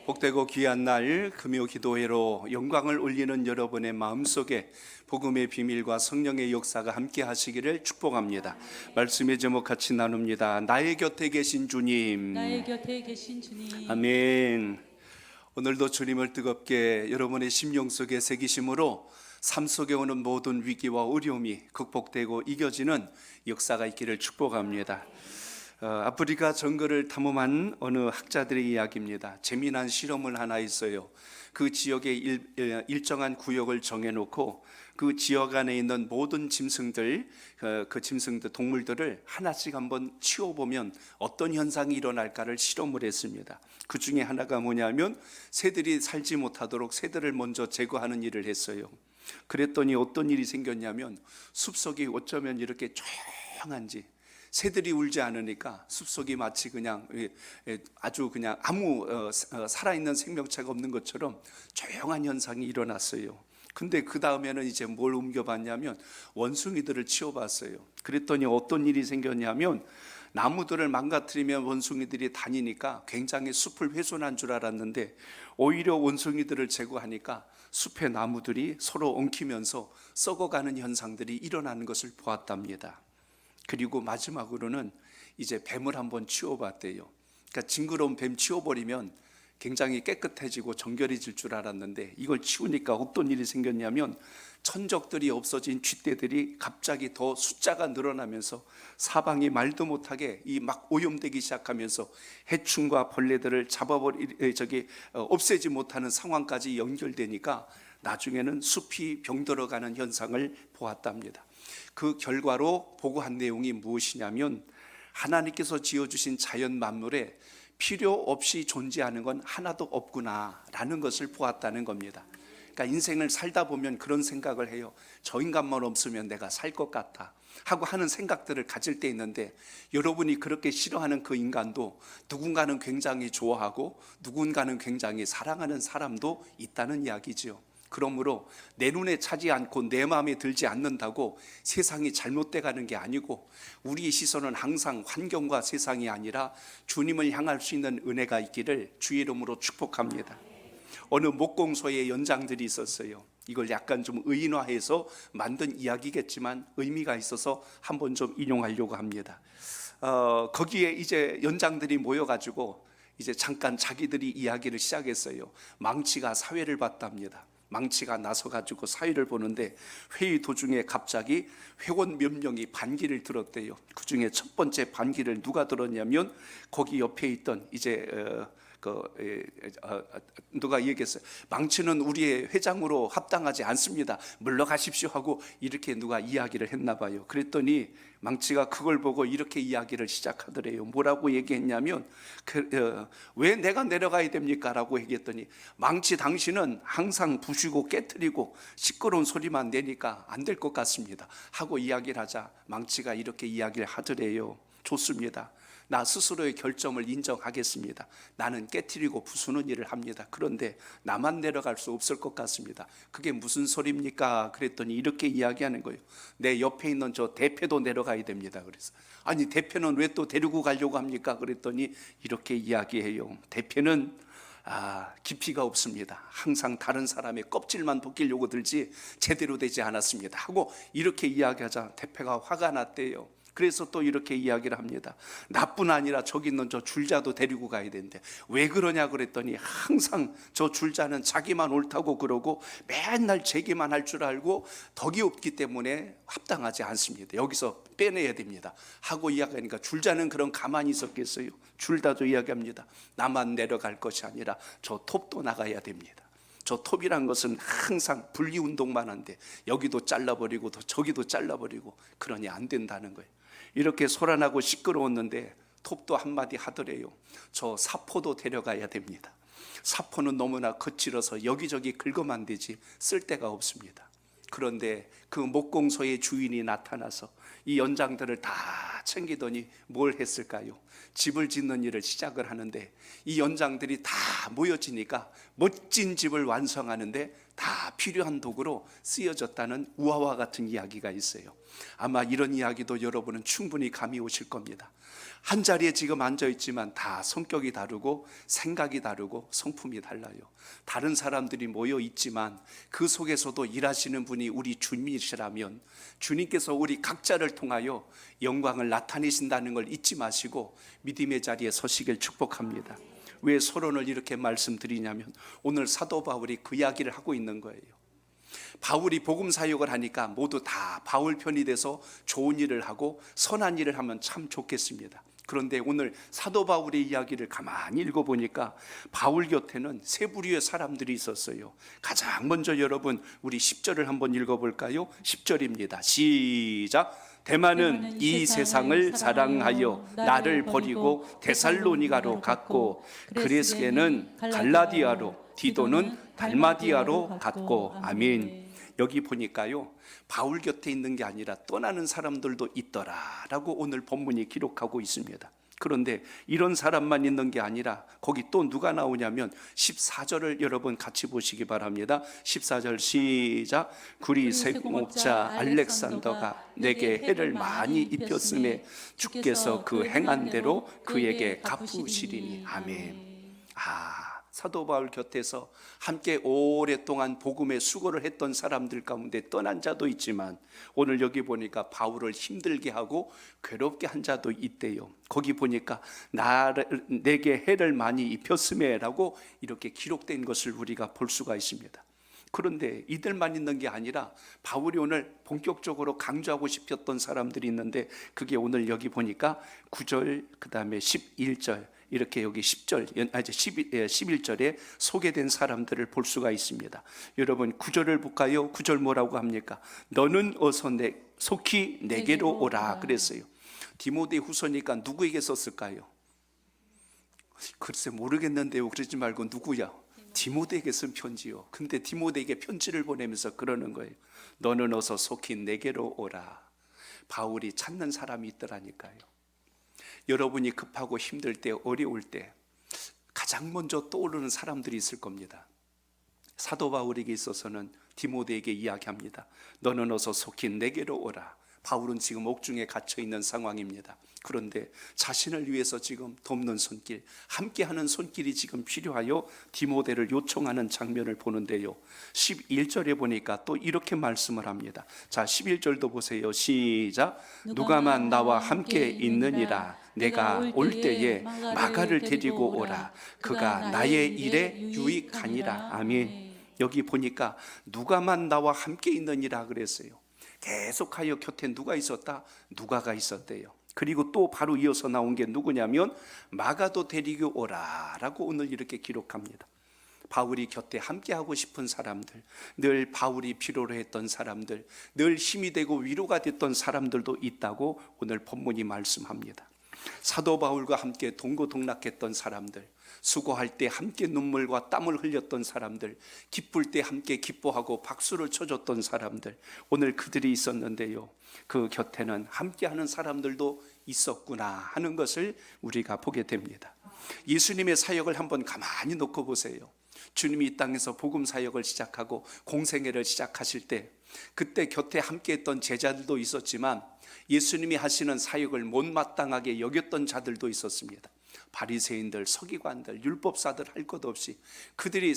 복되고 귀한 날 금요 기도회로 영광을 올리는 여러분의 마음속에 복음의 비밀과 성령의 역사가 함께 하시기를 축복합니다. 말씀의 제목 같이 나눕니다. 나의 곁에 계신 주님. 나의 곁에 계신 주님. 아멘. 오늘도 주님을 뜨겁게 여러분의 심령 속에 새기심으로 삶 속에 오는 모든 위기와 어려움이 극복되고 이겨지는 역사가 있기를 축복합니다. 아프리카 정글을 탐험한 어느 학자들의 이야기입니다. 재미난 실험을 하나 있어요. 그 지역에 일정한 구역을 정해놓고 그 지역 안에 있는 모든 짐승들, 그 짐승들, 동물들을 하나씩 한번 치워보면 어떤 현상이 일어날까를 실험을 했습니다. 그 중에 하나가 뭐냐면 새들이 살지 못하도록 새들을 먼저 제거하는 일을 했어요. 그랬더니 어떤 일이 생겼냐면 숲속이 어쩌면 이렇게 조용한지, 새들이 울지 않으니까 숲속이 마치 그냥 아주 그냥 아무 살아있는 생명체가 없는 것처럼 조용한 현상이 일어났어요. 근데 그 다음에는 이제 뭘 옮겨봤냐면 원숭이들을 치워봤어요. 그랬더니 어떤 일이 생겼냐면 나무들을 망가뜨리면 원숭이들이 다니니까 굉장히 숲을 훼손한 줄 알았는데 오히려 원숭이들을 제거하니까 숲의 나무들이 서로 엉키면서 썩어가는 현상들이 일어나는 것을 보았답니다. 그리고 마지막으로는 이제 뱀을 한번 치워봤대요. 그러니까 징그러운 뱀 치워버리면 굉장히 깨끗해지고 정결해질 줄 알았는데 이걸 치우니까 어떤 일이 생겼냐면 천적들이 없어진 쥐떼들이 갑자기 더 숫자가 늘어나면서 사방이 말도 못하게 이 막 오염되기 시작하면서 해충과 벌레들을 없애지 못하는 상황까지 연결되니까 나중에는 숲이 병들어가는 현상을 보았답니다. 그 결과로 보고한 내용이 무엇이냐면 하나님께서 지어주신 자연 만물에 필요 없이 존재하는 건 하나도 없구나라는 것을 보았다는 겁니다. 그러니까 인생을 살다 보면 그런 생각을 해요. 저 인간만 없으면 내가 살 것 같아 하고 하는 생각들을 가질 때 있는데 여러분이 그렇게 싫어하는 그 인간도 누군가는 굉장히 좋아하고 누군가는 굉장히 사랑하는 사람도 있다는 이야기죠. 그러므로 내 눈에 차지 않고 내 마음에 들지 않는다고 세상이 잘못돼 가는 게 아니고 우리의 시선은 항상 환경과 세상이 아니라 주님을 향할 수 있는 은혜가 있기를 주의 이름으로 축복합니다. 어느 목공소에 연장들이 있었어요. 이걸 약간 좀 의인화해서 만든 이야기겠지만 의미가 있어서 한번 좀 인용하려고 합니다. 거기에 이제 연장들이 모여가지고 이제 잠깐 자기들이 이야기를 시작했어요. 망치가 사회를 봤답니다. 망치가 나서가지고 사회를 보는데 회의 도중에 갑자기 회원 몇 명이 반기를 들었대요. 그 중에 첫 번째 반기를 누가 들었냐면 거기 옆에 있던 이제 누가 얘기했어요. 망치는 우리의 회장으로 합당하지 않습니다. 물러가십시오 하고 이렇게 누가 이야기를 했나 봐요. 그랬더니 망치가 그걸 보고 이렇게 이야기를 시작하더래요. 뭐라고 얘기했냐면 왜 내가 내려가야 됩니까? 라고 얘기했더니 망치 당신은 항상 부수고 깨트리고 시끄러운 소리만 내니까 안 될 것 같습니다 하고 이야기를 하자 망치가 이렇게 이야기를 하더래요. 좋습니다. 나 스스로의 결정을 인정하겠습니다. 나는 깨트리고 부수는 일을 합니다. 그런데 나만 내려갈 수 없을 것 같습니다. 그게 무슨 소리입니까? 그랬더니 이렇게 이야기하는 거예요. 내 옆에 있는 저 대표도 내려가야 됩니다. 그래서 아니 대표는 왜 또 데리고 가려고 합니까? 그랬더니 이렇게 이야기해요. 대표는 깊이가 없습니다. 항상 다른 사람의 껍질만 벗기려고 들지 제대로 되지 않았습니다 하고 이렇게 이야기하자 대표가 화가 났대요. 그래서 또 이렇게 이야기를 합니다. 나뿐 아니라 저기 있는 저 줄자도 데리고 가야 되는데 왜 그러냐 그랬더니 항상 저 줄자는 자기만 옳다고 그러고 맨날 제기만 할 줄 알고 덕이 없기 때문에 합당하지 않습니다. 여기서 빼내야 됩니다 하고 이야기하니까 줄자는 그럼 가만히 있었겠어요? 줄자도 이야기합니다. 나만 내려갈 것이 아니라 저 톱도 나가야 됩니다. 저 톱이란 것은 항상 분리운동만 한데 여기도 잘라버리고 저기도 잘라버리고 그러니 안 된다는 거예요. 이렇게 소란하고 시끄러웠는데 톱도 한마디 하더래요. 저 사포도 데려가야 됩니다. 사포는 너무나 거칠어서 여기저기 긁어만 되지 쓸 데가 없습니다. 그런데 그 목공소의 주인이 나타나서 이 연장들을 다 챙기더니 뭘 했을까요? 집을 짓는 일을 시작을 하는데 이 연장들이 다 모여지니까 멋진 집을 완성하는데 다 필요한 도구로 쓰여졌다는 우화와 같은 이야기가 있어요. 아마 이런 이야기도 여러분은 충분히 감이 오실 겁니다. 한 자리에 지금 앉아 있지만 다 성격이 다르고 생각이 다르고 성품이 달라요. 다른 사람들이 모여 있지만 그 속에서도 일하시는 분이 우리 주님이시라면 주님께서 우리 각자를 통하여 영광을 나타내신다는 걸 잊지 마시고 믿음의 자리에 서시길 축복합니다. 왜 서론을 이렇게 말씀드리냐면 오늘 사도 바울이 그 이야기를 하고 있는 거예요. 바울이 복음 사역을 하니까 모두 다 바울 편이 돼서 좋은 일을 하고 선한 일을 하면 참 좋겠습니다. 그런데 오늘 사도 바울의 이야기를 가만히 읽어보니까 바울 곁에는 세 부류의 사람들이 있었어요. 가장 먼저 여러분 우리 10절을 한번 읽어볼까요? 10절입니다. 시작. 대만은 이 세상을 사랑하여 나를 버리고 데살로니가로 갔고 그레스게는 갈라디아로 디도는 달마디아로 갔고. 아멘. 여기 보니까요 바울 곁에 있는 게 아니라 떠나는 사람들도 있더라라고 오늘 본문이 기록하고 있습니다. 그런데 이런 사람만 있는 게 아니라 거기 또 누가 나오냐면 14절을 여러분 같이 보시기 바랍니다. 14절 시작. 구리 세공업자 알렉산더가 내게 해를 많이 입혔음에 주께서 그 행한 대로 그에게 갚으시리니. 아멘. 사도 바울 곁에서 함께 오랫동안 복음의 수고를 했던 사람들 가운데 떠난 자도 있지만 오늘 여기 보니까 바울을 힘들게 하고 괴롭게 한 자도 있대요. 거기 보니까 내게 해를 많이 입혔음에 라고 이렇게 기록된 것을 우리가 볼 수가 있습니다. 그런데 이들만 있는 게 아니라 바울이 오늘 본격적으로 강조하고 싶었던 사람들이 있는데 그게 오늘 여기 보니까 9절 그 다음에 11절 이렇게 여기 11절에 소개된 사람들을 볼 수가 있습니다. 여러분 9절을 볼까요? 9절 뭐라고 합니까? 너는 어서 속히 내게로 오라 그랬어요. 디모데 후서니까 누구에게 썼을까요? 글쎄 모르겠는데요. 그러지 말고 누구야? 디모데에게 쓴 편지요. 근데 디모데에게 편지를 보내면서 그러는 거예요. 너는 어서 속히 내게로 오라. 바울이 찾는 사람이 있더라니까요. 여러분이 급하고 힘들 때 어려울 때 가장 먼저 떠오르는 사람들이 있을 겁니다. 사도 바울에게 있어서는 디모데에게 이야기합니다. 너는 어서 속히 내게로 오라. 바울은 지금 옥중에 갇혀 있는 상황입니다. 그런데 자신을 위해서 지금 돕는 손길, 함께하는 손길이 지금 필요하여 디모데를 요청하는 장면을 보는데요. 11절에 보니까 또 이렇게 말씀을 합니다. 자, 11절도 보세요. 시작. 누가만 나와 함께 있느니라. 내가 올 때에 마가를 데리고 오라. 그가 나의 일에 유익하니라. 아멘. 여기 보니까 누가만 나와 함께 있느니라 그랬어요. 계속하여 곁에 누가 있었다? 누가가 있었대요. 그리고 또 바로 이어서 나온 게 누구냐면 마가도 데리고 오라 라고 오늘 이렇게 기록합니다. 바울이 곁에 함께하고 싶은 사람들, 늘 바울이 필요로 했던 사람들, 늘 힘이 되고 위로가 됐던 사람들도 있다고 오늘 본문이 말씀합니다. 사도 바울과 함께 동고동락했던 사람들, 수고할 때 함께 눈물과 땀을 흘렸던 사람들, 기쁠 때 함께 기뻐하고 박수를 쳐줬던 사람들, 오늘 그들이 있었는데요, 그 곁에는 함께하는 사람들도 있었구나 하는 것을 우리가 보게 됩니다. 예수님의 사역을 한번 가만히 놓고 보세요. 주님이 이 땅에서 복음 사역을 시작하고 공생애를 시작하실 때 그때 곁에 함께했던 제자들도 있었지만 예수님이 하시는 사역을 못마땅하게 여겼던 자들도 있었습니다. 바리새인들, 서기관들, 율법사들 할 것 없이 그들이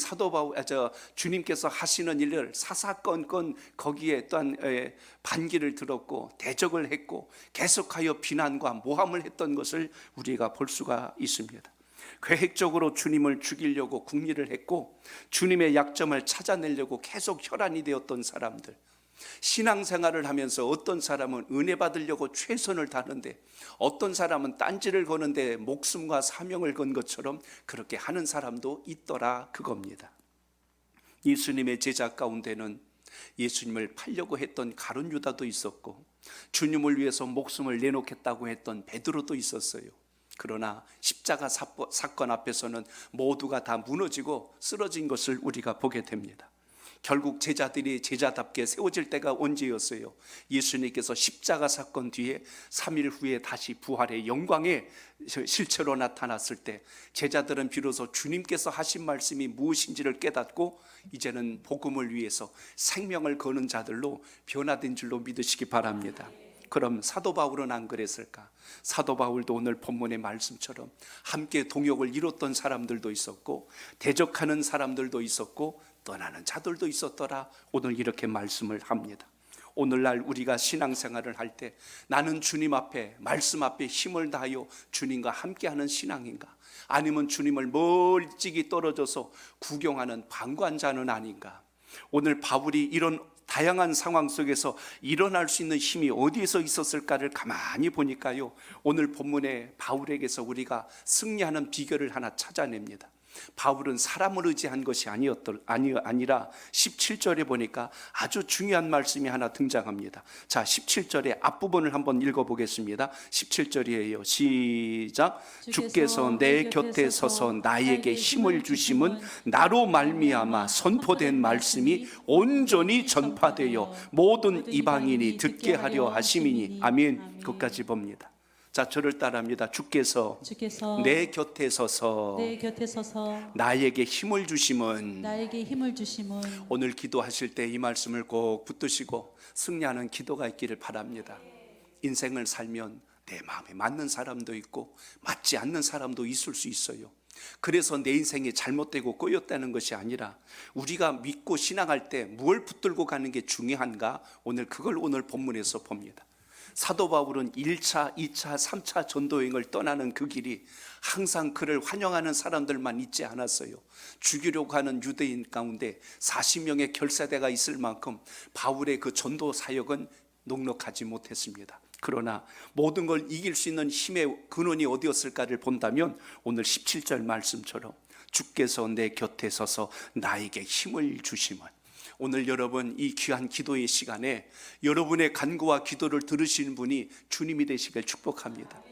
주님께서 하시는 일을 사사건건 거기에 또한 반기를 들었고 대적을 했고 계속하여 비난과 모함을 했던 것을 우리가 볼 수가 있습니다. 계획적으로 주님을 죽이려고 궁리를 했고 주님의 약점을 찾아내려고 계속 혈안이 되었던 사람들, 신앙생활을 하면서 어떤 사람은 은혜 받으려고 최선을 다하는데 어떤 사람은 딴지를 거는데 목숨과 사명을 건 것처럼 그렇게 하는 사람도 있더라 그겁니다. 예수님의 제자 가운데는 예수님을 팔려고 했던 가룟 유다도 있었고 주님을 위해서 목숨을 내놓겠다고 했던 베드로도 있었어요. 그러나 십자가 사건 앞에서는 모두가 다 무너지고 쓰러진 것을 우리가 보게 됩니다. 결국 제자들이 제자답게 세워질 때가 언제였어요? 예수님께서 십자가 사건 뒤에 3일 후에 다시 부활의 영광의 실체로 나타났을 때 제자들은 비로소 주님께서 하신 말씀이 무엇인지를 깨닫고 이제는 복음을 위해서 생명을 거는 자들로 변화된 줄로 믿으시기 바랍니다. 그럼 사도 바울은 안 그랬을까? 사도 바울도 오늘 본문의 말씀처럼 함께 동역을 이뤘던 사람들도 있었고 대적하는 사람들도 있었고 떠나는 자들도 있었더라. 오늘 이렇게 말씀을 합니다. 오늘날 우리가 신앙생활을 할 때 나는 주님 앞에 말씀 앞에 힘을 다하여 주님과 함께하는 신앙인가? 아니면 주님을 멀찍이 떨어져서 구경하는 방관자는 아닌가? 오늘 바울이 이런 다양한 상황 속에서 일어날 수 있는 힘이 어디에서 있었을까를 가만히 보니까요, 오늘 본문에 바울에게서 우리가 승리하는 비결을 하나 찾아냅니다. 바울은 사람을 의지한 것이 아니라 17절에 보니까 아주 중요한 말씀이 하나 등장합니다. 자, 17절의 앞부분을 한번 읽어보겠습니다. 17절이에요. 시작. 주께서 내 곁에 서서 나에게 힘을 주심은 나로 말미암아 선포된 말씀이 온전히 전파되어 모든 이방인이 듣게 하려 하심이니. 아멘. 끝까지 봅니다. 자, 저를 따라합니다. 주께서 내 곁에 서서 나에게 힘을 주심은. 오늘 기도하실 때 이 말씀을 꼭 붙드시고 승리하는 기도가 있기를 바랍니다. 인생을 살면 내 마음에 맞는 사람도 있고 맞지 않는 사람도 있을 수 있어요. 그래서 내 인생이 잘못되고 꼬였다는 것이 아니라 우리가 믿고 신앙할 때 무엇을 붙들고 가는 게 중요한가? 그걸 오늘 본문에서 봅니다. 사도 바울은 1차, 2차, 3차 전도여행을 떠나는 그 길이 항상 그를 환영하는 사람들만 있지 않았어요. 죽이려고 하는 유대인 가운데 40명의 결사대가 있을 만큼 바울의 그 전도 사역은 녹록하지 못했습니다. 그러나 모든 걸 이길 수 있는 힘의 근원이 어디였을까를 본다면 오늘 17절 말씀처럼 주께서 내 곁에 서서 나에게 힘을 주심은. 오늘 여러분 이 귀한 기도의 시간에 여러분의 간구와 기도를 들으시는 분이 주님이 되시길 축복합니다.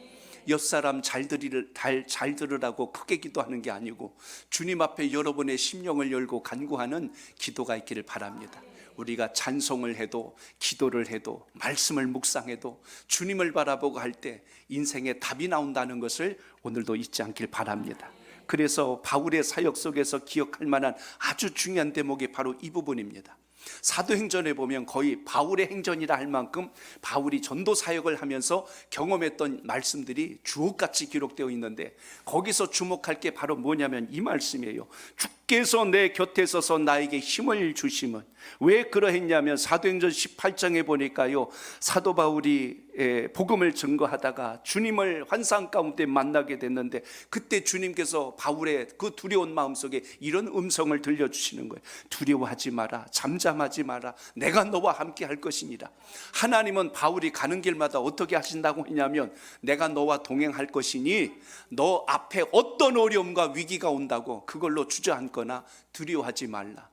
옆사람 잘 들으라고 크게 기도하는 게 아니고 주님 앞에 여러분의 심령을 열고 간구하는 기도가 있기를 바랍니다. 우리가 찬송을 해도 기도를 해도 말씀을 묵상해도 주님을 바라보고 할 때 인생에 답이 나온다는 것을 오늘도 잊지 않길 바랍니다. 그래서 바울의 사역 속에서 기억할 만한 아주 중요한 대목이 바로 이 부분입니다. 사도행전에 보면 거의 바울의 행전이라 할 만큼 바울이 전도 사역을 하면서 경험했던 말씀들이 주옥같이 기록되어 있는데 거기서 주목할 게 바로 뭐냐면 이 말씀이에요. 주께서 내 곁에 서서 나에게 힘을 주심은. 왜 그러했냐면 사도행전 18장에 보니까요, 사도 바울이 복음을 증거하다가 주님을 환상 가운데 만나게 됐는데 그때 주님께서 바울의 그 두려운 마음속에 이런 음성을 들려주시는 거예요. 두려워하지 마라, 잠잠하지 마라, 내가 너와 함께 할 것이니라. 하나님은 바울이 가는 길마다 어떻게 하신다고 했냐면 내가 너와 동행할 것이니 너 앞에 어떤 어려움과 위기가 온다고 그걸로 주저앉거나 두려워하지 말라.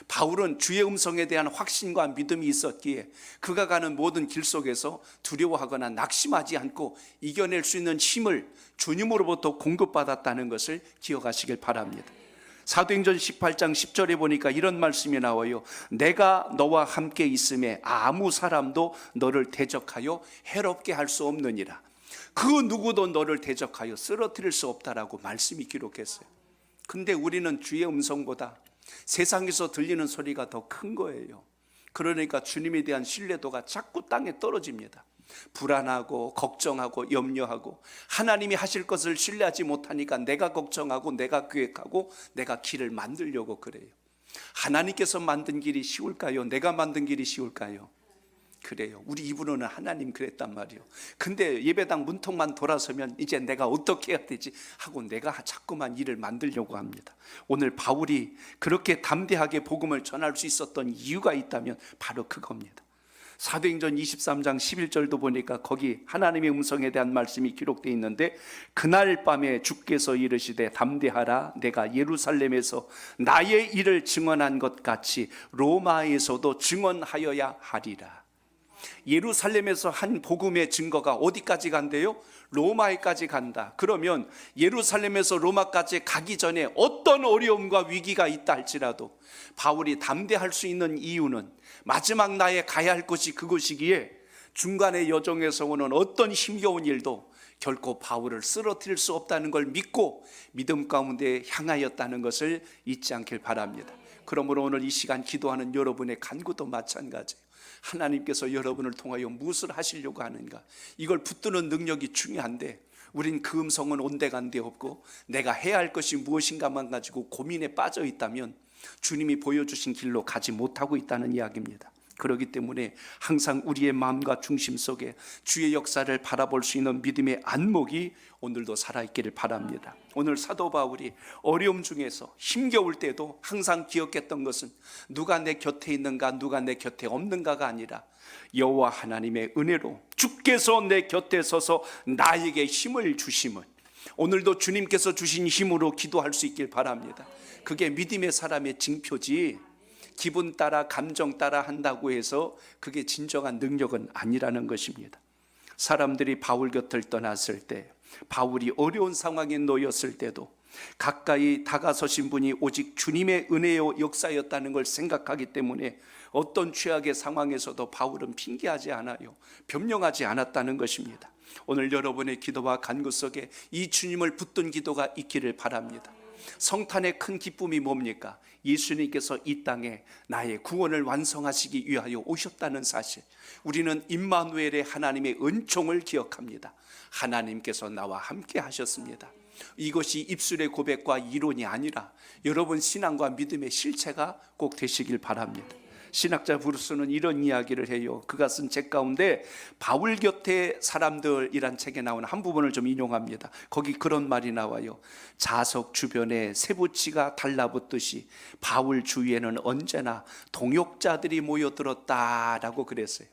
바울은 주의 음성에 대한 확신과 믿음이 있었기에 그가 가는 모든 길 속에서 두려워하거나 낙심하지 않고 이겨낼 수 있는 힘을 주님으로부터 공급받았다는 것을 기억하시길 바랍니다. 사도행전 18장 10절에 보니까 이런 말씀이 나와요. 내가 너와 함께 있음에 아무 사람도 너를 대적하여 해롭게 할 수 없느니라. 그 누구도 너를 대적하여 쓰러뜨릴 수 없다라고 말씀이 기록했어요. 근데 우리는 주의 음성보다 세상에서 들리는 소리가 더 큰 거예요. 그러니까 주님에 대한 신뢰도가 자꾸 땅에 떨어집니다. 불안하고 걱정하고 염려하고 하나님이 하실 것을 신뢰하지 못하니까 내가 걱정하고 내가 계획하고 내가 길을 만들려고 그래요. 하나님께서 만든 길이 쉬울까요? 내가 만든 길이 쉬울까요? 그래요. 우리 입으로는 하나님 그랬단 말이에요. 근데 예배당 문턱만 돌아서면 이제 내가 어떻게 해야 되지 하고 내가 자꾸만 일을 만들려고 합니다. 오늘 바울이 그렇게 담대하게 복음을 전할 수 있었던 이유가 있다면 바로 그겁니다. 사도행전 23장 11절도 보니까 거기 하나님의 음성에 대한 말씀이 기록되어 있는데 그날 밤에 주께서 이르시되 담대하라, 내가 예루살렘에서 나의 일을 증언한 것 같이 로마에서도 증언하여야 하리라. 예루살렘에서 한 복음의 증거가 어디까지 간대요? 로마에까지 간다. 그러면 예루살렘에서 로마까지 가기 전에 어떤 어려움과 위기가 있다 할지라도 바울이 담대할 수 있는 이유는 마지막 나에 가야 할 곳이 그곳이기에 중간의 여정에서 오는 어떤 힘겨운 일도 결코 바울을 쓰러뜨릴 수 없다는 걸 믿고 믿음 가운데 향하였다는 것을 잊지 않길 바랍니다. 그러므로 오늘 이 시간 기도하는 여러분의 간구도 마찬가지예요. 하나님께서 여러분을 통하여 무엇을 하시려고 하는가, 이걸 붙드는 능력이 중요한데 우린 그 음성은 온데간데 없고 내가 해야 할 것이 무엇인가만 가지고 고민에 빠져 있다면 주님이 보여주신 길로 가지 못하고 있다는 이야기입니다. 그렇기 때문에 항상 우리의 마음과 중심 속에 주의 역사를 바라볼 수 있는 믿음의 안목이 오늘도 살아있기를 바랍니다. 오늘 사도 바울이 어려움 중에서 힘겨울 때도 항상 기억했던 것은 누가 내 곁에 있는가, 누가 내 곁에 없는가가 아니라 여호와 하나님의 은혜로 주께서 내 곁에 서서 나에게 힘을 주심을, 오늘도 주님께서 주신 힘으로 기도할 수 있길 바랍니다. 그게 믿음의 사람의 징표지 기분 따라 감정 따라 한다고 해서 그게 진정한 능력은 아니라는 것입니다. 사람들이 바울 곁을 떠났을 때, 바울이 어려운 상황에 놓였을 때도 가까이 다가서신 분이 오직 주님의 은혜요 역사였다는 걸 생각하기 때문에 어떤 최악의 상황에서도 바울은 핑계하지 않아요. 변명하지 않았다는 것입니다. 오늘 여러분의 기도와 간구 속에 이 주님을 붙든 기도가 있기를 바랍니다. 성탄의 큰 기쁨이 뭡니까? 예수님께서 이 땅에 나의 구원을 완성하시기 위하여 오셨다는 사실. 우리는 임마누엘의 하나님의 은총을 기억합니다. 하나님께서 나와 함께 하셨습니다. 이것이 입술의 고백과 이론이 아니라 여러분 신앙과 믿음의 실체가 꼭 되시길 바랍니다. 신학자 브루스는 이런 이야기를 해요. 그가 쓴 책 가운데 바울 곁의 사람들이란 책에 나오는 한 부분을 좀 인용합니다. 거기 그런 말이 나와요. 자석 주변에 쇠붙이가 달라붙듯이 바울 주위에는 언제나 동역자들이 모여들었다라고 그랬어요.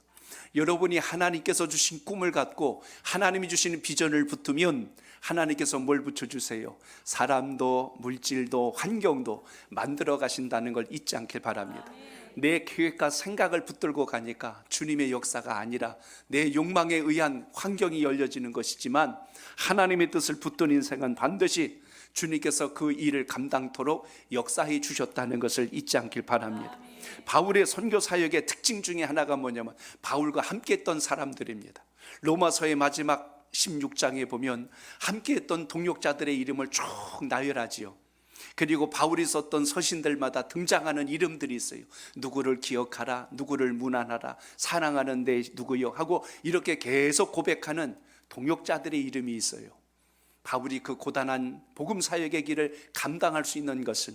여러분이 하나님께서 주신 꿈을 갖고 하나님이 주시는 비전을 붙으면 하나님께서 뭘 붙여주세요? 사람도 물질도 환경도 만들어 가신다는 걸 잊지 않길 바랍니다. 내 계획과 생각을 붙들고 가니까 주님의 역사가 아니라 내 욕망에 의한 환경이 열려지는 것이지만 하나님의 뜻을 붙든 인생은 반드시 주님께서 그 일을 감당토록 역사해 주셨다는 것을 잊지 않길 바랍니다. 바울의 선교 사역의 특징 중에 하나가 뭐냐면 바울과 함께 했던 사람들입니다. 로마서의 마지막 16장에 보면 함께 했던 동역자들의 이름을 쭉 나열하지요. 그리고 바울이 썼던 서신들마다 등장하는 이름들이 있어요. 누구를 기억하라, 누구를 문안하라, 사랑하는 내 누구요 하고 이렇게 계속 고백하는 동역자들의 이름이 있어요. 바울이 그 고단한 복음 사역의 길을 감당할 수 있는 것은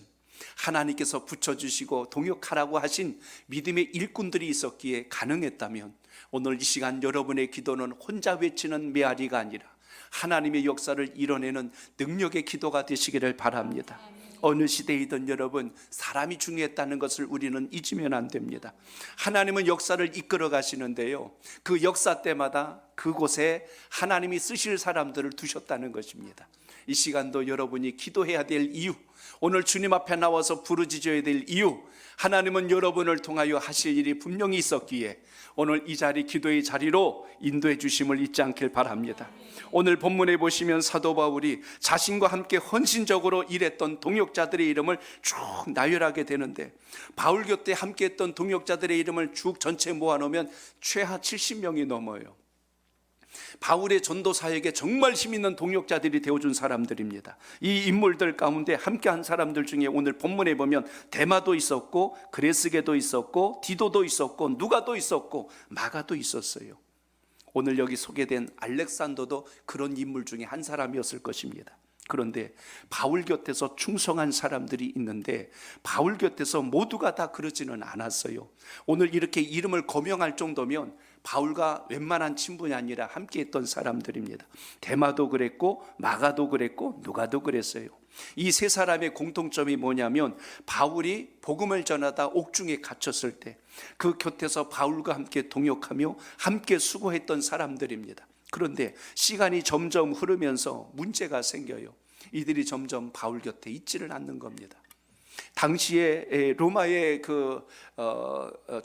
하나님께서 붙여주시고 동역하라고 하신 믿음의 일꾼들이 있었기에 가능했다면 오늘 이 시간 여러분의 기도는 혼자 외치는 메아리가 아니라 하나님의 역사를 이뤄내는 능력의 기도가 되시기를 바랍니다. 어느 시대이든 여러분 사람이 중요했다는 것을 우리는 잊으면 안 됩니다. 하나님은 역사를 이끌어 가시는데요, 그 역사 때마다 그곳에 하나님이 쓰실 사람들을 두셨다는 것입니다. 이 시간도 여러분이 기도해야 될 이유, 오늘 주님 앞에 나와서 부르짖어야 될 이유, 하나님은 여러분을 통하여 하실 일이 분명히 있었기에 오늘 이 자리 기도의 자리로 인도해 주심을 잊지 않길 바랍니다. 오늘 본문에 보시면 사도 바울이 자신과 함께 헌신적으로 일했던 동역자들의 이름을 쭉 나열하게 되는데 바울 곁에 함께 했던 동역자들의 이름을 쭉 전체 모아놓으면 최하 70명이 넘어요. 바울의 전도 사역에 정말 힘있는 동역자들이 되어준 사람들입니다. 이 인물들 가운데 함께한 사람들 중에 오늘 본문에 보면 데마도 있었고 그레스게도 있었고 디도도 있었고 누가도 있었고 마가도 있었어요. 오늘 여기 소개된 알렉산더도 그런 인물 중에 한 사람이었을 것입니다. 그런데 바울 곁에서 충성한 사람들이 있는데 바울 곁에서 모두가 다 그러지는 않았어요. 오늘 이렇게 이름을 거명할 정도면 바울과 웬만한 친분이 아니라 함께 했던 사람들입니다. 데마도 그랬고 마가도 그랬고 누가도 그랬어요. 이 세 사람의 공통점이 뭐냐면 바울이 복음을 전하다 옥중에 갇혔을 때 그 곁에서 바울과 함께 동역하며 함께 수고했던 사람들입니다. 그런데 시간이 점점 흐르면서 문제가 생겨요. 이들이 점점 바울 곁에 있지를 않는 겁니다. 당시에 로마의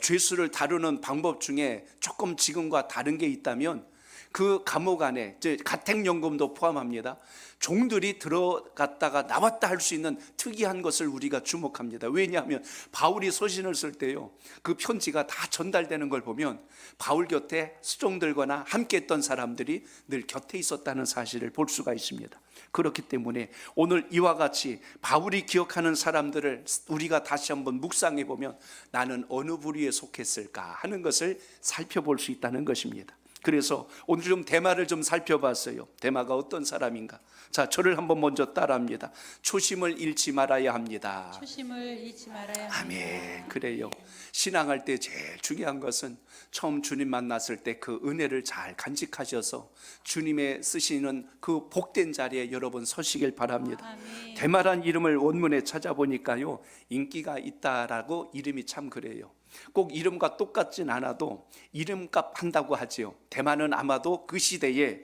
죄수를 다루는 방법 중에 조금 지금과 다른 게 있다면 그 감옥 안에 가택연금도 포함합니다. 종들이 들어갔다가 나왔다 할 수 있는 특이한 것을 우리가 주목합니다. 왜냐하면 바울이 서신을 쓸 때요, 그 편지가 다 전달되는 걸 보면 바울 곁에 수종들거나 함께 했던 사람들이 늘 곁에 있었다는 사실을 볼 수가 있습니다. 그렇기 때문에 오늘 이와 같이 바울이 기억하는 사람들을 우리가 다시 한번 묵상해 보면 나는 어느 부류에 속했을까 하는 것을 살펴볼 수 있다는 것입니다. 그래서 오늘 좀 대마를 좀 살펴봤어요. 대마가 어떤 사람인가? 자, 저를 한번 먼저 따라합니다. 초심을 잃지 말아야 합니다. 초심을 잃지 말아야 합니다. 아멘. 그래요. 신앙할 때 제일 중요한 것은 처음 주님 만났을 때 그 은혜를 잘 간직하셔서 주님의 쓰시는 그 복된 자리에 여러분 서시길 바랍니다. 아멘. 대마란 이름을 원문에 찾아보니까요, 인기가 있다라고 이름이 참 그래요. 꼭 이름과 똑같진 않아도 이름값 한다고 하지요. 대마는 아마도 그 시대에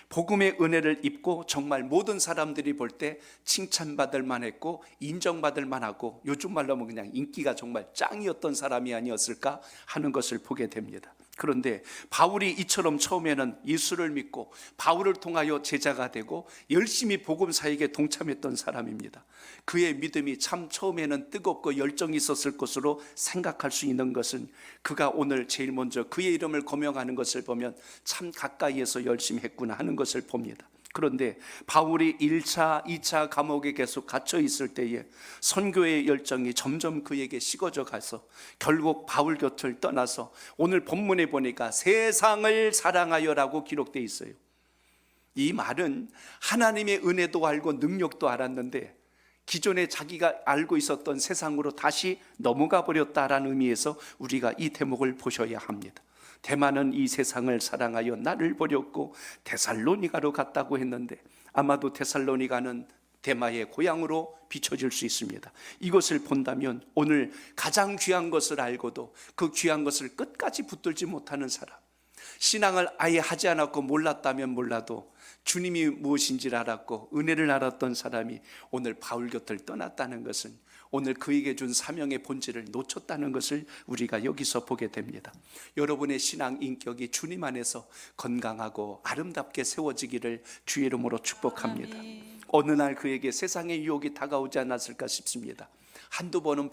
복음의 은혜를 입고 정말 모든 사람들이 볼 때 칭찬받을 만했고 인정받을 만하고 요즘 말로 하면 그냥 인기가 정말 짱이었던 사람이 아니었을까 하는 것을 보게 됩니다. 그런데 바울이 이처럼 처음에는 예수를 믿고 바울을 통하여 제자가 되고 열심히 복음 사역에 동참했던 사람입니다. 그의 믿음이 참 처음에는 뜨겁고 열정이 있었을 것으로 생각할 수 있는 것은 그가 오늘 제일 먼저 그의 이름을 거명하는 것을 보면 참 가까이에서 열심히 했구나 하는 것을 봅니다. 그런데 바울이 1차, 2차 감옥에 계속 갇혀 있을 때에 선교의 열정이 점점 그에게 식어져 가서 결국 바울 곁을 떠나서 오늘 본문에 보니까 세상을 사랑하여라고 기록되어 있어요. 이 말은 하나님의 은혜도 알고 능력도 알았는데 기존에 자기가 알고 있었던 세상으로 다시 넘어가 버렸다라는 의미에서 우리가 이 대목을 보셔야 합니다. 대마는 이 세상을 사랑하여 나를 버렸고 데살로니가로 갔다고 했는데 아마도 데살로니가는 대마의 고향으로 비춰질 수 있습니다. 이것을 본다면 오늘 가장 귀한 것을 알고도 그 귀한 것을 끝까지 붙들지 못하는 사람, 신앙을 아예 하지 않았고 몰랐다면 몰라도 주님이 무엇인지를 알았고 은혜를 알았던 사람이 오늘 바울 곁을 떠났다는 것은 오늘 그에게 준 사명의 본질을 놓쳤다는 것을 우리가 여기서 보게 됩니다. 여러분의 신앙 인격이 주님 안에서 건강하고 아름답게 세워지기를 주의 이름으로 축복합니다. 아멘. 어느 날 그에게 세상의 유혹이 다가오지 않았을까 싶습니다. 한두 번은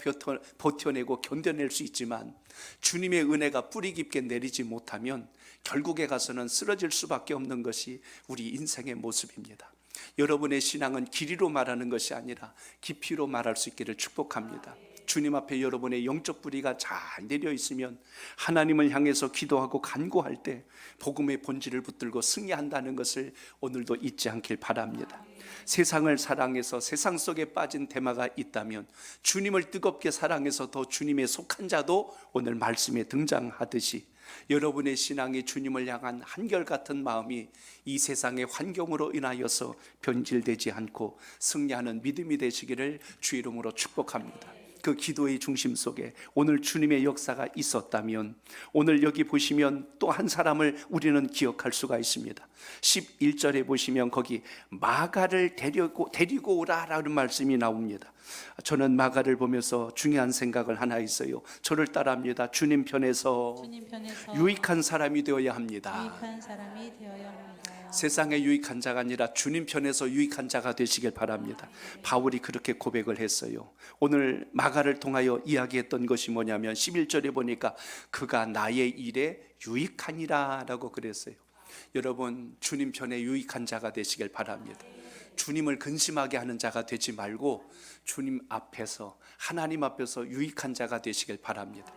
버텨내고 견뎌낼 수 있지만 주님의 은혜가 뿌리 깊게 내리지 못하면 결국에 가서는 쓰러질 수밖에 없는 것이 우리 인생의 모습입니다. 여러분의 신앙은 길이로 말하는 것이 아니라 깊이로 말할 수 있기를 축복합니다. 주님 앞에 여러분의 영적 뿌리가 잘 내려 있으면 하나님을 향해서 기도하고 간구할 때 복음의 본질을 붙들고 승리한다는 것을 오늘도 잊지 않길 바랍니다. 세상을 사랑해서 세상 속에 빠진 대마가 있다면 주님을 뜨겁게 사랑해서 더 주님에 속한 자도 오늘 말씀에 등장하듯이 여러분의 신앙이 주님을 향한 한결같은 마음이 이 세상의 환경으로 인하여서 변질되지 않고 승리하는 믿음이 되시기를 주의 이름으로 축복합니다. 그 기도의 중심 속에 오늘 주님의 역사가 있었다면 오늘 여기 보시면 또 한 사람을 우리는 기억할 수가 있습니다. 11절에 보시면 거기 마가를 데리고 오라라는 말씀이 나옵니다. 저는 마가를 보면서 중요한 생각을 하나 있어요. 저를 따라합니다. 주님 편에서 유익한 사람이 되어야 합니다. 유익한 사람이 되어야 합니다. 세상에 유익한 자가 아니라 주님 편에서 유익한 자가 되시길 바랍니다. 바울이 그렇게 고백을 했어요. 오늘 마가를 통하여 이야기했던 것이 뭐냐면 11절에 보니까 그가 나의 일에 유익하니라 라고 그랬어요. 여러분 주님 편에 유익한 자가 되시길 바랍니다. 주님을 근심하게 하는 자가 되지 말고 주님 앞에서 하나님 앞에서 유익한 자가 되시길 바랍니다.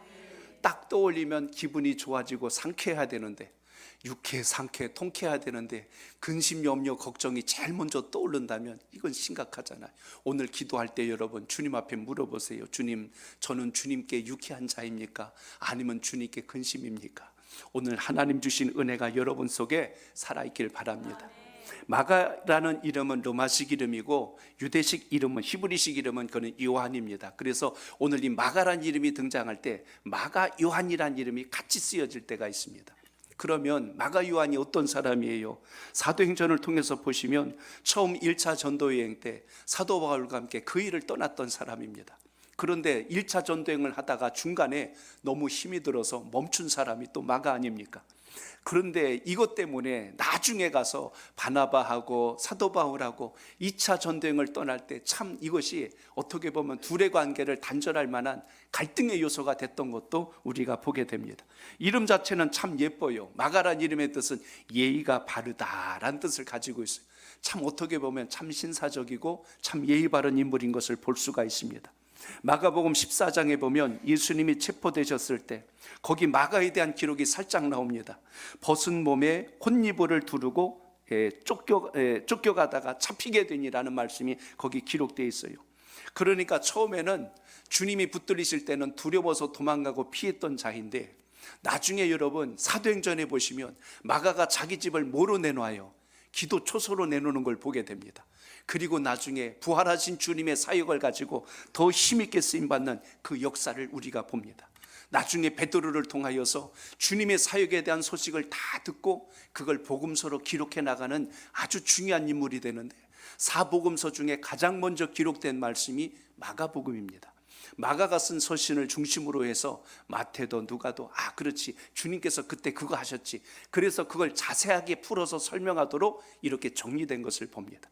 딱 떠올리면 기분이 좋아지고 상쾌해야 되는데 유쾌, 상쾌, 통쾌해야 되는데 근심, 염려, 걱정이 제일 먼저 떠오른다면 이건 심각하잖아요. 오늘 기도할 때 여러분 주님 앞에 물어보세요. 주님, 저는 주님께 유쾌한 자입니까? 아니면 주님께 근심입니까? 오늘 하나님 주신 은혜가 여러분 속에 살아있길 바랍니다. 마가라는 이름은 로마식 이름이고 유대식 이름은 히브리식 이름은 그는 요한입니다. 그래서 오늘 이 마가라는 이름이 등장할 때 마가 요한이라는 이름이 같이 쓰여질 때가 있습니다. 그러면 마가 요한이 어떤 사람이에요? 사도행전을 통해서 보시면 처음 1차 전도여행 때 사도 바울과 함께 그 일을 떠났던 사람입니다. 그런데 1차 전도행을 하다가 중간에 너무 힘이 들어서 멈춘 사람이 또 마가 아닙니까? 그런데 이것 때문에 나중에 가서 바나바하고 사도 바울하고 2차 전도행을 떠날 때 참 이것이 어떻게 보면 둘의 관계를 단절할 만한 갈등의 요소가 됐던 것도 우리가 보게 됩니다. 이름 자체는 참 예뻐요. 마가란 이름의 뜻은 예의가 바르다라는 뜻을 가지고 있어요. 참 어떻게 보면 참 신사적이고 참 예의 바른 인물인 것을 볼 수가 있습니다. 마가복음 14장에 보면 예수님이 체포되셨을 때 거기 마가에 대한 기록이 살짝 나옵니다. 벗은 몸에 혼니부를 두르고 쫓겨가다가 잡히게 되니라는 말씀이 거기 기록되어 있어요. 그러니까 처음에는 주님이 붙들리실 때는 두려워서 도망가고 피했던 자인데 나중에 여러분 사도행전에 보시면 마가가 자기 집을 뭐로 내놔요? 기도 초소로 내놓는 걸 보게 됩니다. 그리고 나중에 부활하신 주님의 사역을 가지고 더 힘있게 쓰임받는 그 역사를 우리가 봅니다. 나중에 베드로를 통하여서 주님의 사역에 대한 소식을 다 듣고 그걸 복음서로 기록해 나가는 아주 중요한 인물이 되는데 사복음서 중에 가장 먼저 기록된 말씀이 마가복음입니다. 마가가 쓴 서신을 중심으로 해서 마태도 누가도 그렇지 주님께서 그때 그거 하셨지 그래서 그걸 자세하게 풀어서 설명하도록 이렇게 정리된 것을 봅니다.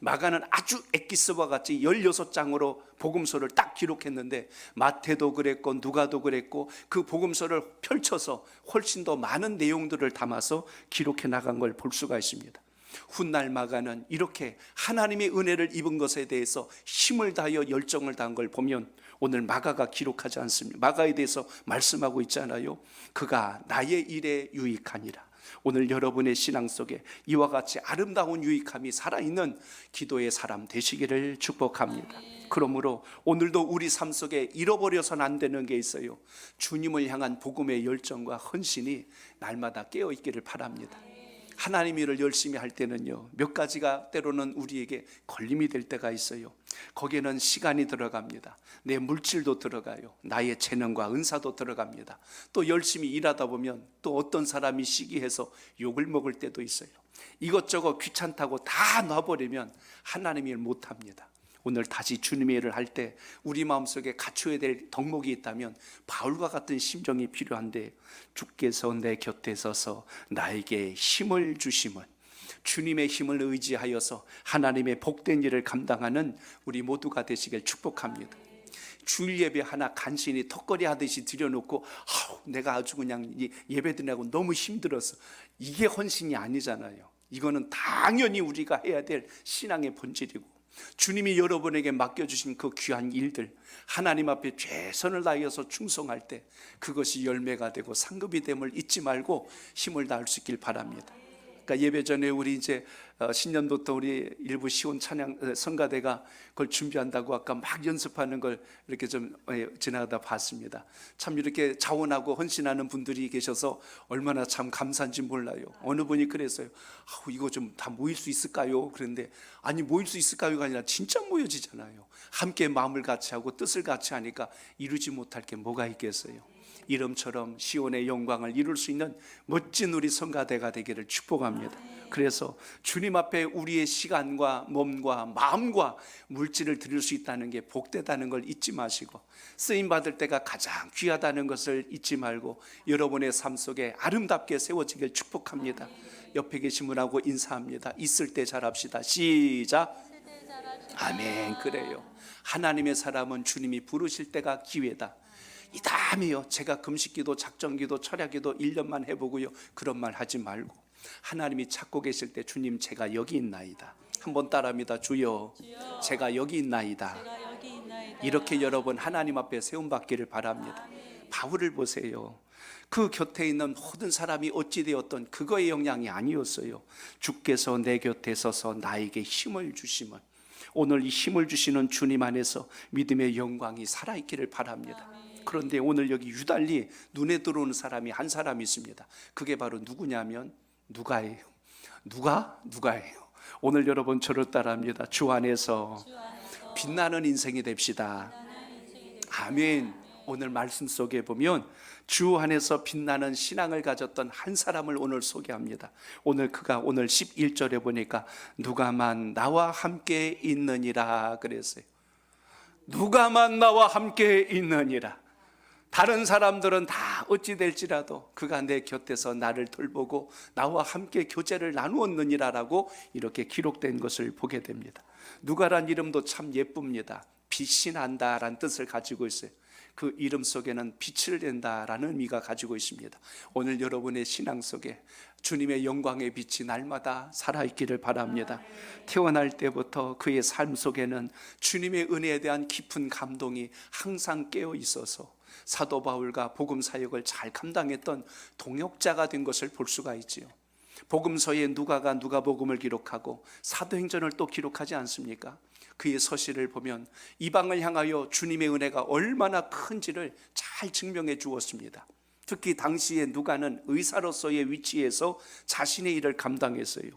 마가는 아주 엑기스와 같이 16장으로 복음서를 딱 기록했는데 마태도 그랬고 누가도 그랬고 그 복음서를 펼쳐서 훨씬 더 많은 내용들을 담아서 기록해 나간 걸 볼 수가 있습니다. 훗날 마가는 이렇게 하나님의 은혜를 입은 것에 대해서 힘을 다하여 열정을 다한 걸 보면 오늘 마가가 기록하지 않습니다. 마가에 대해서 말씀하고 있잖아요. 그가 나의 일에 유익하니라. 오늘 여러분의 신앙 속에 이와 같이 아름다운 유익함이 살아있는 기도의 사람 되시기를 축복합니다. 그러므로 오늘도 우리 삶 속에 잃어버려서는 안 되는 게 있어요. 주님을 향한 복음의 열정과 헌신이 날마다 깨어있기를 바랍니다. 하나님 일을 열심히 할 때는요 몇 가지가 때로는 우리에게 걸림이 될 때가 있어요. 거기에는 시간이 들어갑니다. 내 물질도 들어가요. 나의 재능과 은사도 들어갑니다. 또 열심히 일하다 보면 또 어떤 사람이 시기해서 욕을 먹을 때도 있어요. 이것저것 귀찮다고 다 놔버리면 하나님 일 못합니다. 오늘 다시 주님의 일을 할 때 우리 마음속에 갖춰야 될 덕목이 있다면 바울과 같은 심정이 필요한데 주께서 내 곁에 서서 나에게 힘을 주심은 주님의 힘을 의지하여서 하나님의 복된 일을 감당하는 우리 모두가 되시길 축복합니다. 주일 예배 하나 간신히 턱걸이 하듯이 드려놓고 내가 아주 그냥 예배 드리고 너무 힘들어서 이게 헌신이 아니잖아요. 이거는 당연히 우리가 해야 될 신앙의 본질이고 주님이 여러분에게 맡겨주신 그 귀한 일들 하나님 앞에 최선을 다하여서 충성할 때 그것이 열매가 되고 상급이 됨을 잊지 말고 힘을 다할 수 있길 바랍니다. 그러니까 예배 전에 우리 이제 신년부터 우리 일부 시온 찬양 성가대가 그걸 준비한다고 아까 막 연습하는 걸 이렇게 좀 지나가다 봤습니다. 참 이렇게 자원하고 헌신하는 분들이 계셔서 얼마나 참 감사한지 몰라요. 어느 분이 그랬어요. 이거 좀 다 모일 수 있을까요? 그런데 아니 모일 수 있을까요가 아니라 진짜 모여지잖아요. 함께 마음을 같이 하고 뜻을 같이 하니까 이루지 못할 게 뭐가 있겠어요. 이름처럼 시온의 영광을 이룰 수 있는 멋진 우리 성가대가 되기를 축복합니다. 그래서 주님 앞에 우리의 시간과 몸과 마음과 물질을 드릴 수 있다는 게 복되다는 걸 잊지 마시고 쓰임받을 때가 가장 귀하다는 것을 잊지 말고 여러분의 삶 속에 아름답게 세워지길 축복합니다. 옆에 계신 분하고 인사합니다. 있을 때 잘합시다. 시작. 아멘. 그래요. 하나님의 사람은 주님이 부르실 때가 기회다. 이 다음에요 제가 금식기도 작정기도 철야기도 1년만 해보고요 그런 말 하지 말고 하나님이 찾고 계실 때 주님 제가 여기 있나이다. 한번 따라합니다. 주여 제가 여기 있나이다. 이렇게 여러분 하나님 앞에 세움받기를 바랍니다. 바울을 보세요. 그 곁에 있는 모든 사람이 어찌 되었던 그거의 영향이 아니었어요. 주께서 내 곁에 서서 나에게 힘을 주심은 오늘 이 힘을 주시는 주님 안에서 믿음의 영광이 살아있기를 바랍니다. 그런데 오늘 여기 유달리 눈에 들어오는 사람이 한 사람이 있습니다. 그게 바로 누구냐면 누가예요. 누가예요. 오늘 여러분 저를 따라합니다. 주 안에서 빛나는 인생이 됩시다. 아멘. 오늘 말씀 속에 보면 주 안에서 빛나는 신앙을 가졌던 한 사람을 오늘 소개합니다. 오늘 그가 오늘 11절에 보니까 누가만 나와 함께 있느니라 그랬어요. 누가만 나와 함께 있느니라. 다른 사람들은 다 어찌 될지라도 그가 내 곁에서 나를 돌보고 나와 함께 교제를 나누었느니라라고 이렇게 기록된 것을 보게 됩니다. 누가란 이름도 참 예쁩니다. 빛이 난다라는 뜻을 가지고 있어요. 그 이름 속에는 빛을 낸다라는 의미가 가지고 있습니다. 오늘 여러분의 신앙 속에 주님의 영광의 빛이 날마다 살아있기를 바랍니다. 태어날 때부터 그의 삶 속에는 주님의 은혜에 대한 깊은 감동이 항상 깨어 있어서 사도 바울과 복음 사역을 잘 감당했던 동역자가 된 것을 볼 수가 있지요. 복음서에 누가가 누가복음을 기록하고 사도행전을 또 기록하지 않습니까? 그의 서신을 보면 이방을 향하여 주님의 은혜가 얼마나 큰지를 잘 증명해 주었습니다. 특히 당시에 누가는 의사로서의 위치에서 자신의 일을 감당했어요.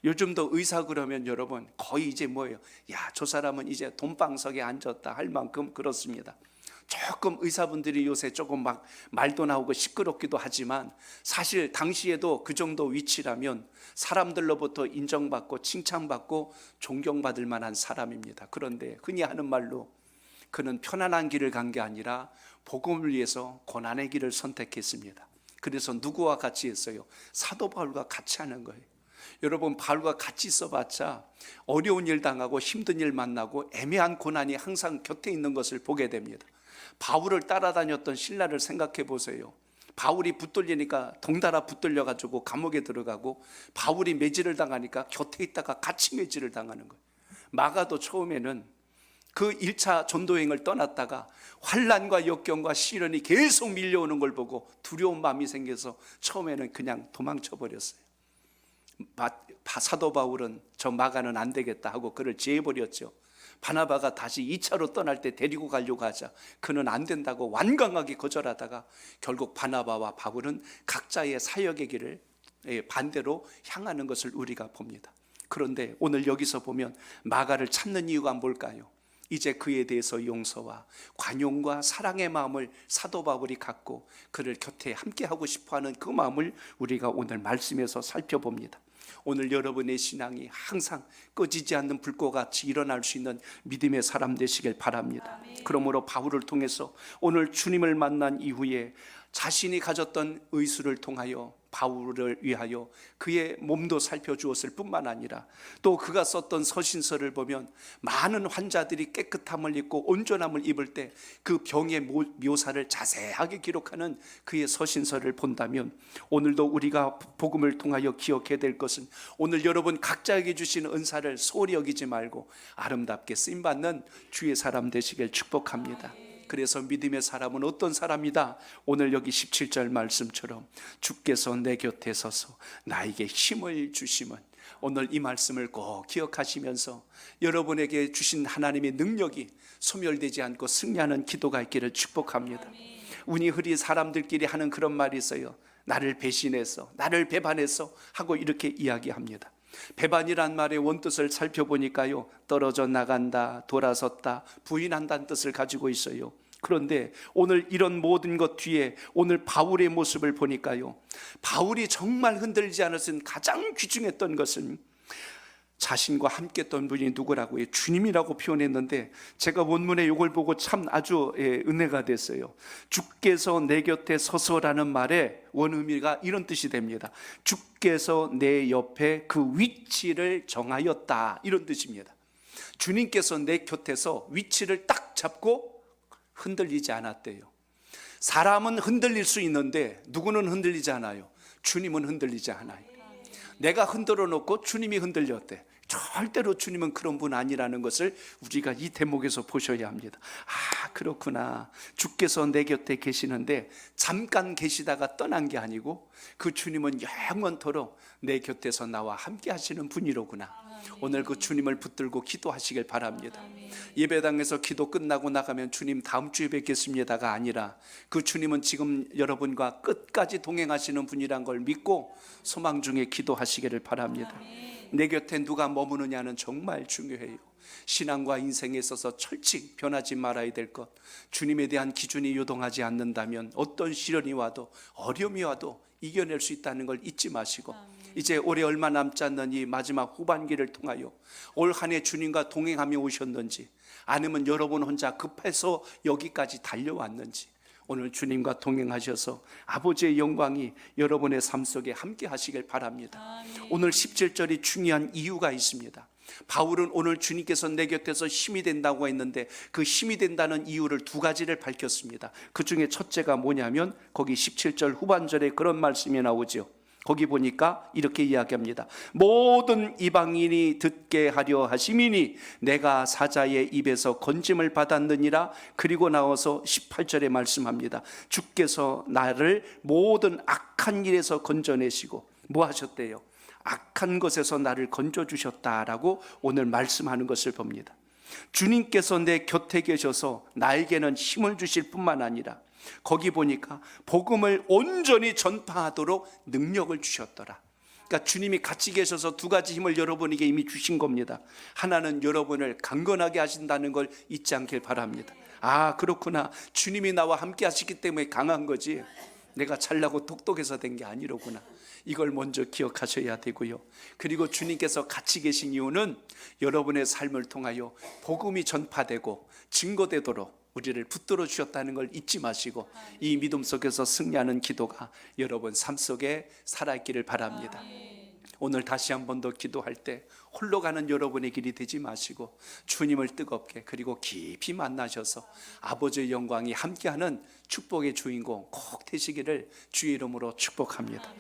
요즘도 의사 그러면 여러분 거의 이제 뭐예요? 야, 저 사람은 이제 돈방석에 앉았다 할 만큼 그렇습니다. 조금 의사분들이 요새 조금 막 말도 나오고 시끄럽기도 하지만 사실 당시에도 그 정도 위치라면 사람들로부터 인정받고 칭찬받고 존경받을 만한 사람입니다. 그런데 흔히 하는 말로 그는 편안한 길을 간 게 아니라 복음을 위해서 고난의 길을 선택했습니다. 그래서 누구와 같이 했어요? 사도 바울과 같이 하는 거예요. 여러분, 바울과 같이 있어봤자 어려운 일 당하고 힘든 일 만나고 애매한 고난이 항상 곁에 있는 것을 보게 됩니다. 바울을 따라다녔던 신라를 생각해 보세요. 바울이 붙들리니까 덩달아 붙들려가지고 감옥에 들어가고 바울이 매질을 당하니까 곁에 있다가 같이 매질을 당하는 거예요. 마가도 처음에는 그 1차 전도행을 떠났다가 환난과 역경과 시련이 계속 밀려오는 걸 보고 두려운 마음이 생겨서 처음에는 그냥 도망쳐 버렸어요. 사도 바울은 저 마가는 안 되겠다 하고 그를 제해버렸죠. 바나바가 다시 2차로 떠날 때 데리고 가려고 하자 그는 안 된다고 완강하게 거절하다가 결국 바나바와 바울은 각자의 사역의 길을 반대로 향하는 것을 우리가 봅니다. 그런데 오늘 여기서 보면 마가를 찾는 이유가 뭘까요? 이제 그에 대해서 용서와 관용과 사랑의 마음을 사도 바울이 갖고 그를 곁에 함께하고 싶어하는 그 마음을 우리가 오늘 말씀에서 살펴봅니다. 오늘 여러분의 신앙이 항상 꺼지지 않는 불꽃같이 일어날 수 있는 믿음의 사람 되시길 바랍니다. 그러므로 바울을 통해서 오늘 주님을 만난 이후에 자신이 가졌던 의술을 통하여 바울을 위하여 그의 몸도 살펴주었을 뿐만 아니라 또 그가 썼던 서신서를 보면 많은 환자들이 깨끗함을 입고 온전함을 입을 때 그 병의 묘사를 자세하게 기록하는 그의 서신서를 본다면 오늘도 우리가 복음을 통하여 기억해야 될 것은 오늘 여러분 각자에게 주신 은사를 소홀히 여기지 말고 아름답게 쓰임받는 주의 사람 되시길 축복합니다. 그래서 믿음의 사람은 어떤 사람이다? 오늘 여기 17절 말씀처럼 주께서 내 곁에 서서 나에게 힘을 주심은, 오늘 이 말씀을 꼭 기억하시면서 여러분에게 주신 하나님의 능력이 소멸되지 않고 승리하는 기도가 있기를 축복합니다. 운이 흐린 사람들끼리 하는 그런 말이 있어요. 나를 배신해서, 나를 배반해서 하고 이렇게 이야기합니다. 배반이란 말의 원뜻을 살펴보니까요, 떨어져 나간다, 돌아섰다, 부인한다는 뜻을 가지고 있어요. 그런데 오늘 이런 모든 것 뒤에 오늘 바울의 모습을 보니까요, 바울이 정말 흔들리지 않았은 가장 귀중했던 것은 자신과 함께 했던 분이 누구라고요? 주님이라고 표현했는데 제가 원문에 이걸 보고 참 아주 은혜가 됐어요. 주께서 내 곁에 서서라는 말의 원의미가 이런 뜻이 됩니다. 주께서 내 옆에 그 위치를 정하였다, 이런 뜻입니다. 주님께서 내 곁에서 위치를 딱 잡고 흔들리지 않았대요. 사람은 흔들릴 수 있는데 누구는 흔들리지 않아요? 주님은 흔들리지 않아요. 내가 흔들어 놓고 주님이 흔들렸대. 절대로 주님은 그런 분 아니라는 것을 우리가 이 대목에서 보셔야 합니다. 아, 그렇구나. 주께서 내 곁에 계시는데 잠깐 계시다가 떠난 게 아니고 그 주님은 영원토록 내 곁에서 나와 함께 하시는 분이로구나. 오늘 그 주님을 붙들고 기도하시길 바랍니다. 예배당에서 기도 끝나고 나가면 주님 다음 주에 뵙겠습니다가 아니라 그 주님은 지금 여러분과 끝까지 동행하시는 분이란 걸 믿고 소망 중에 기도하시기를 바랍니다. 내 곁에 누가 머무느냐는 정말 중요해요. 신앙과 인생에 있어서 철칙 변하지 말아야 될 것, 주님에 대한 기준이 요동하지 않는다면 어떤 시련이 와도 어려움이 와도 이겨낼 수 있다는 걸 잊지 마시고, 이제 올해 얼마 남지 않는 이 마지막 후반기를 통하여 올 한 해 주님과 동행하며 오셨는지, 아니면 여러분 혼자 급해서 여기까지 달려왔는지, 오늘 주님과 동행하셔서 아버지의 영광이 여러분의 삶 속에 함께 하시길 바랍니다. 오늘 17절이 중요한 이유가 있습니다. 바울은 오늘 주님께서 내 곁에서 힘이 된다고 했는데 그 힘이 된다는 이유를 두 가지를 밝혔습니다. 그 중에 첫째가 뭐냐면 거기 17절 후반절에 그런 말씀이 나오죠. 거기 보니까 이렇게 이야기합니다. 모든 이방인이 듣게 하려 하심이니 내가 사자의 입에서 건짐을 받았느니라. 그리고 나와서 18절에 말씀합니다. 주께서 나를 모든 악한 일에서 건져내시고 뭐 하셨대요? 악한 것에서 나를 건져주셨다라고 오늘 말씀하는 것을 봅니다. 주님께서 내 곁에 계셔서 나에게는 힘을 주실 뿐만 아니라 거기 보니까 복음을 온전히 전파하도록 능력을 주셨더라. 그러니까 주님이 같이 계셔서 두 가지 힘을 여러분에게 이미 주신 겁니다. 하나는 여러분을 강건하게 하신다는 걸 잊지 않길 바랍니다. 아, 그렇구나. 주님이 나와 함께 하시기 때문에 강한 거지 내가 잘나고 똑똑해서 된 게 아니로구나. 이걸 먼저 기억하셔야 되고요. 그리고 주님께서 같이 계신 이유는 여러분의 삶을 통하여 복음이 전파되고 증거되도록 우리를 붙들어 주셨다는 걸 잊지 마시고 이 믿음 속에서 승리하는 기도가 여러분 삶 속에 살아있기를 바랍니다. 오늘 다시 한 번 더 기도할 때 홀로 가는 여러분의 길이 되지 마시고 주님을 뜨겁게 그리고 깊이 만나셔서 아버지의 영광이 함께하는 축복의 주인공 꼭 되시기를 주의 이름으로 축복합니다.